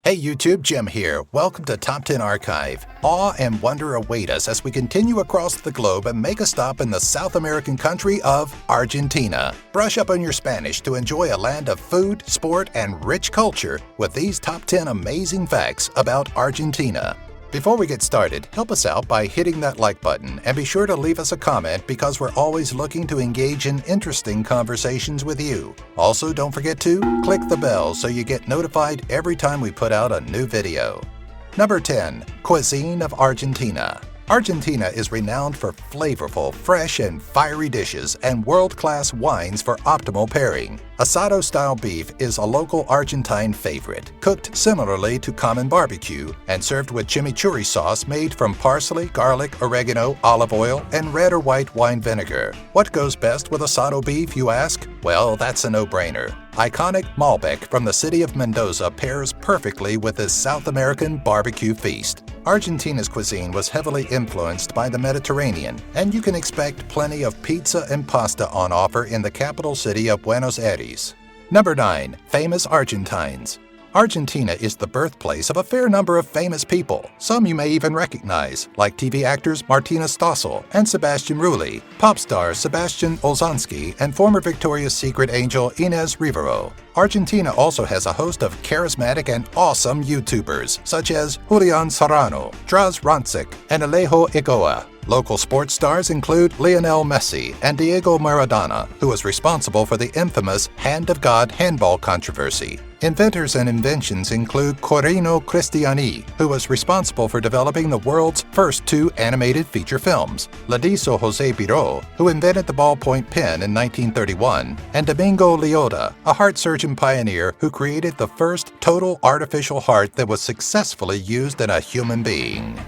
Hey YouTube, Jim here. Welcome to Top 10 Archive. Awe and wonder await us as we continue across the globe and make a stop in the South American country of Argentina. Brush up on your Spanish to enjoy a land of food, sport, and rich culture with these top 10 amazing facts about Argentina. Before we get started, help us out by hitting that like button and be sure to leave us a comment because we're always looking to engage in interesting conversations with you. Also, don't forget to click the bell so you get notified every time we put out a new video. Number 10. Cuisine of Argentina. Argentina is renowned for flavorful, fresh, and fiery dishes and world-class wines for optimal pairing. Asado-style beef is a local Argentine favorite, cooked similarly to common barbecue and served with chimichurri sauce made from parsley, garlic, oregano, olive oil, and red or white wine vinegar. What goes best with asado beef, you ask? Well, that's a no-brainer. Iconic Malbec from the city of Mendoza pairs perfectly with this South American barbecue feast. Argentina's cuisine was heavily influenced by the Mediterranean, and you can expect plenty of pizza and pasta on offer in the capital city of Buenos Aires. Number 9. Famous Argentines. Argentina is the birthplace of a fair number of famous people. Some you may even recognize, like TV actors Martina Stossel and Sebastian Rulli, pop star Sebastian Olzanski, and former Victoria's Secret angel Inez Rivero. Argentina also has a host of charismatic and awesome YouTubers, such as Julian Serrano, Draz Rancic, and Alejo Igoa. Local sports stars include Lionel Messi and Diego Maradona, who was responsible for the infamous Hand of God handball controversy. Inventors and inventions include Corino Cristiani, who was responsible for developing the world's first two animated feature films, Ladiso José Piró, who invented the ballpoint pen in 1931, and Domingo Liotta, a heart surgeon pioneer who created the first total artificial heart that was successfully used in a human being.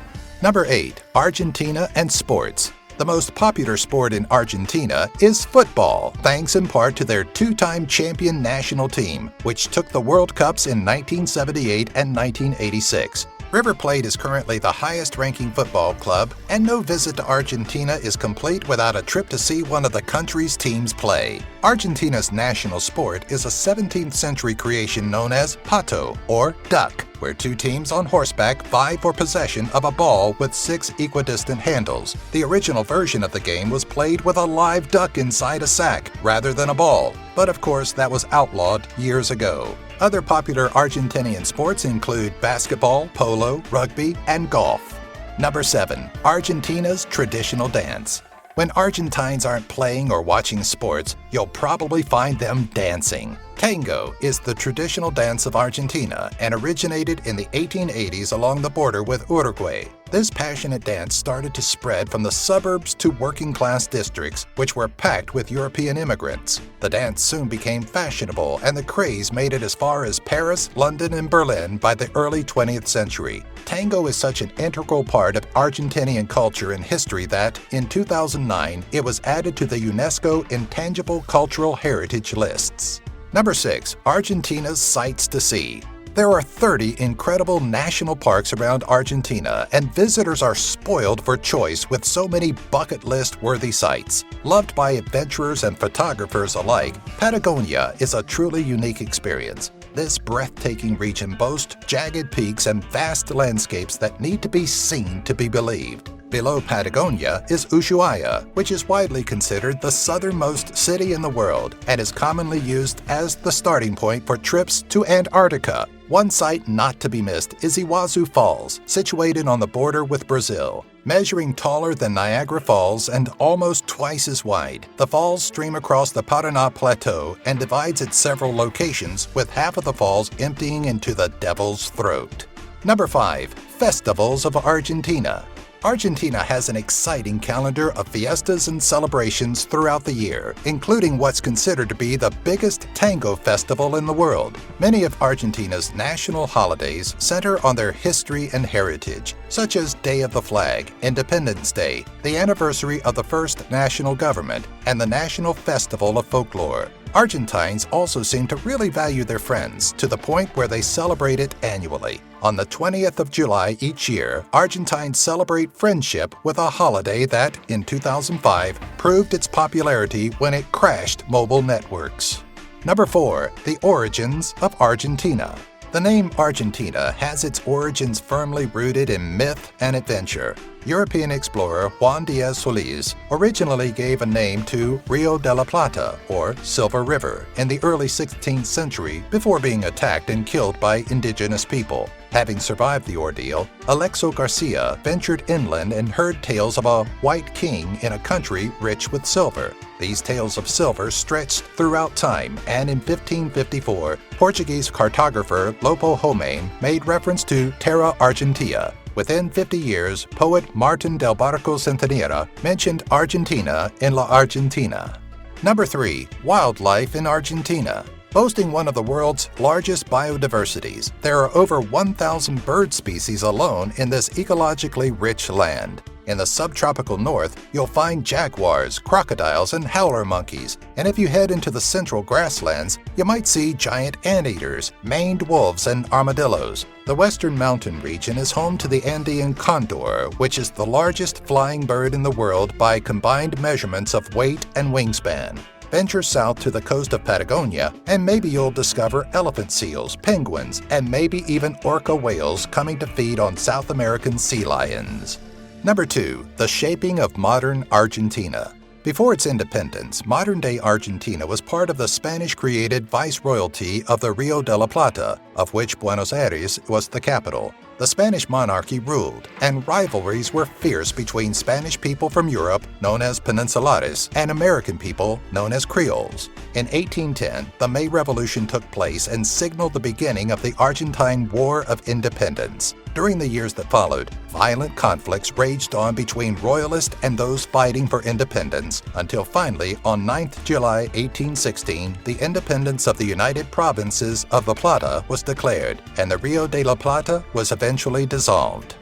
Number 8. Argentina and Sports. The most popular sport in Argentina is football, thanks in part to their two-time champion national team, which took the World Cups in 1978 and 1986. River Plate is currently the highest-ranking football club, and no visit to Argentina is complete without a trip to see one of the country's teams play. Argentina's national sport is a 17th-century creation known as pato, or duck, where two teams on horseback vie for possession of a ball with 6 equidistant handles. The original version of the game was played with a live duck inside a sack rather than a ball, but of course that was outlawed years ago. Other popular Argentinian sports include basketball, polo, rugby, and golf. Number 7. Argentina's traditional dance. When Argentines aren't playing or watching sports, you'll probably find them dancing. Tango is the traditional dance of Argentina and originated in the 1880s along the border with Uruguay. This passionate dance started to spread from the suburbs to working-class districts, which were packed with European immigrants. The dance soon became fashionable, and the craze made it as far as Paris, London, and Berlin by the early 20th century. Tango is such an integral part of Argentinian culture and history that, in 2009, it was added to the UNESCO Intangible Cultural Heritage lists. Number 6. Argentina's Sights to See. There are 30 incredible national parks around Argentina, and visitors are spoiled for choice with so many bucket list-worthy sites. Loved by adventurers and photographers alike, Patagonia is a truly unique experience. This breathtaking region boasts jagged peaks and vast landscapes that need to be seen to be believed. Below Patagonia is Ushuaia, which is widely considered the southernmost city in the world and is commonly used as the starting point for trips to Antarctica. One site not to be missed is Iguazu Falls, situated on the border with Brazil. Measuring taller than Niagara Falls and almost twice as wide, the falls stream across the Paraná Plateau and divides at several locations, with half of the falls emptying into the Devil's Throat. Number 5. Festivals of Argentina. Argentina has an exciting calendar of fiestas and celebrations throughout the year, including what's considered to be the biggest tango festival in the world. Many of Argentina's national holidays center on their history and heritage, such as Day of the Flag, Independence Day, the anniversary of the first national government, and the National Festival of Folklore. Argentines also seem to really value their friends to the point where they celebrate it annually. On the 20th of July each year, Argentines celebrate friendship with a holiday that, in 2005, proved its popularity when it crashed mobile networks. Number 4. The Origins of Argentina. The name Argentina has its origins firmly rooted in myth and adventure. European explorer Juan Diaz Solis originally gave a name to Rio de la Plata, or Silver River, in the early 16th century before being attacked and killed by indigenous people. Having survived the ordeal, Alexo Garcia ventured inland and heard tales of a white king in a country rich with silver. These tales of silver stretched throughout time, and in 1554, Portuguese cartographer Lopo Homem made reference to Terra Argentina. Within 50 years, poet Martin del Barco Centenera mentioned Argentina in La Argentina. Number 3. Wildlife in Argentina. Boasting one of the world's largest biodiversities, there are over 1,000 bird species alone in this ecologically rich land. In the subtropical north, you'll find jaguars, crocodiles, and howler monkeys, and if you head into the central grasslands, you might see giant anteaters, maned wolves, and armadillos. The western mountain region is home to the Andean condor, which is the largest flying bird in the world by combined measurements of weight and wingspan. Venture south to the coast of Patagonia, and maybe you'll discover elephant seals, penguins, and maybe even orca whales coming to feed on South American sea lions. Number 2. The shaping of modern Argentina. Before its independence, modern-day Argentina was part of the Spanish-created viceroyalty of the Rio de la Plata, of which Buenos Aires was the capital. The Spanish monarchy ruled, and rivalries were fierce between Spanish people from Europe, known as Peninsulares, and American people, known as Creoles. In 1810, the May Revolution took place and signaled the beginning of the Argentine War of Independence. During the years that followed, violent conflicts raged on between royalists and those fighting for independence, until finally, on 9th July 1816, the independence of the United Provinces of La Plata was declared, and the Rio de la Plata was eventually dissolved.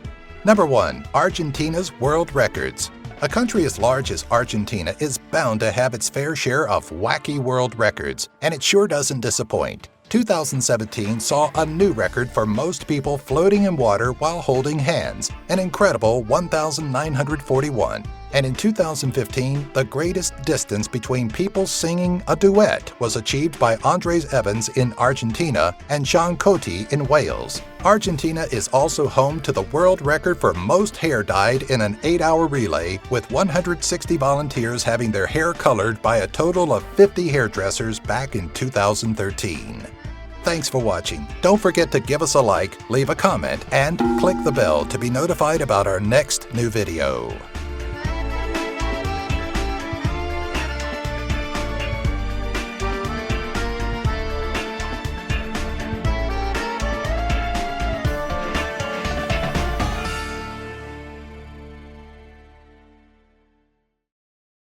Number 1. Argentina's World Records. A country as large as Argentina is bound to have its fair share of wacky world records, and it sure doesn't disappoint. 2017 saw a new record for most people floating in water while holding hands, an incredible 1,941. And in 2015, the greatest distance between people singing a duet was achieved by Andres Evans in Argentina and Sean Coty in Wales. Argentina is also home to the world record for most hair dyed in an 8-hour relay, with 160 volunteers having their hair colored by a total of 50 hairdressers back in 2013. Thanks for watching. Don't forget to give us a like, leave a comment, and click the bell to be notified about our next new video.